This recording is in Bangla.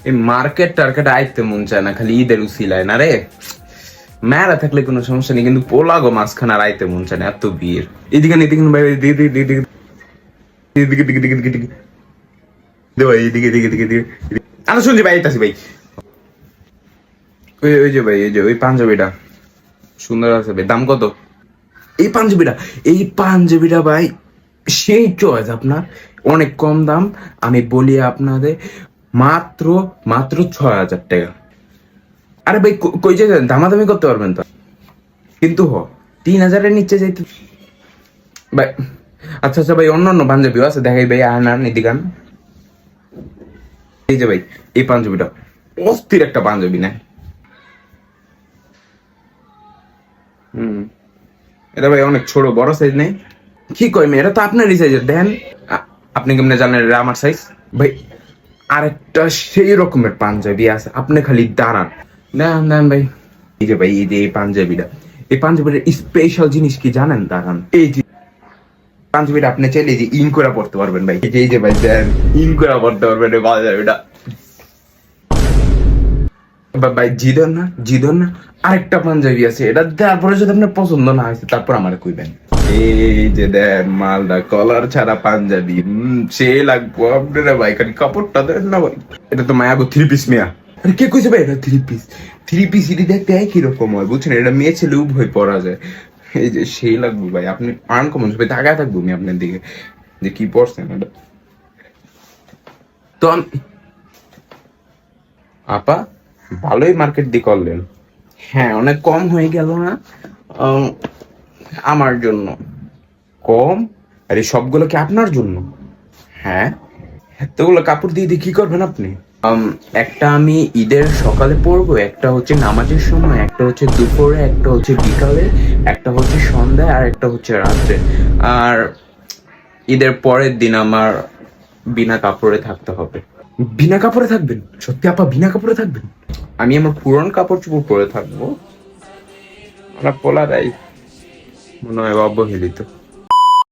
এই মার্কেট টার্কেট আইতে মন চায় না, খালি ঈদের উসিলায় না রে। মেয়েরা থাকলে কোনো সমস্যা নেই, কিন্তু পোলাগো মাঝখানে আর আইতে মন চায় না, এত ভিড়। এদিকে এদিকে ভাই, এদিকে এদিকে এদিকে দিকে দিকে দিকে দিকে দে ভাই, এদিকে এদিকে এদিকে দিকে। আমি শুনছি ভাই, আইতাছি ভাই। ওই যে ভাই, এই যে ওই পাঞ্জাবিটা সুন্দর আছে ভাই, দাম কত? এই পাঞ্জাবিটা ভাই সেই চয়েস আপনার, অনেক কম দাম। আমি বলি আপনাদের মাত্র মাত্র 6,000 টাকা। আরে ভাই কই যে দামাদামি করতে পারবেন তো, কিন্তু 3,000-এর নিচে যাইতে ভাই। আচ্ছা আচ্ছা ভাই, অন্য অন্য পাঞ্জাবিও আছে, দেখাই ভাই। আনান এদিকান। এই যে ভাই, এই পাঞ্জাবিটা অস্থির একটা পাঞ্জাবি না? হম, এটা ভাই অনেক ছোট, বড় সাইজ নেই। কি কই এটা তো আপনারই সাইজের, দেন। আপনি কেমনে জানেন এটা আমার সাইজ? ভাই আরেকটা সেই রকমের পাঞ্জাবি আছে, আপনি খালি দাঁড়ান। দেন দেন ভাই। এই যে ভাই, এই যে এই পাঞ্জাবিটার স্পেশাল জিনিস কি জানেন? দাঁড়ান, এই যে পাঞ্জাবিটা আপনি চাইলে এই যে ইন করে পড়তে পারবেন ভাই। এই যে ভাই দেন, ইন করে পড়তে পারবেন এই পাঞ্জাবিটা। ভাই জিদন না, আরেকটা পাঞ্জাবি আছে, এটা তারপরে যদি আপনার পছন্দ না হয়েছে তারপর আমার কইবেন। এই যে দেন মালদা কলার ছাড়া পাঞ্জাবি, সে লাগবো আপনারা ভাই, খালি কাপড়টা দেন না ভাই। এটা তো মায়াগো 3 পিস মিয়া। আরে কে কইছে ভাই এটা 3 পিস? 3 পিস এটি দেখতে একই রকম হয়, বুঝছেন? এটা মেয়ে ছেলে উভয় পরা যায়। এই যে সেই লাগবে ভাই, আপনি আনকমন ভাই, তাকায় থাকবো আমি আপনার দিকে যে কি পড়ছেন এটা। তো আপা ভালোই মার্কেট দিয়ে করলেন। হ্যাঁ, অনেক কম হয়ে গেল না আমার জন্য? কম? আরে সবগুলো কি আপনার জন্য? হ্যাঁ। এতগুলো কাপড় দিয়ে দিয়ে কি করবেন আপনি? একটা আমি ঈদের সকালে পরবো, একটা হচ্ছে নামাজের সময়, একটা হচ্ছে দুপুরে, একটা হচ্ছে বিকালে, একটা হচ্ছে সন্ধ্যায়, আর একটা হচ্ছে রাত্রে। আর ঈদের পরের দিন আমার বিনা কাপড়ে থাকতে হবে। বিনা কাপড়ে থাকবেন? সত্যি আপা বিনা কাপড়ে থাকবেন? আমি আমার পুরনো কাপড় চোপড় পরে থাকবো। আমরা পোলারাই মনে হয় অবহেলিত।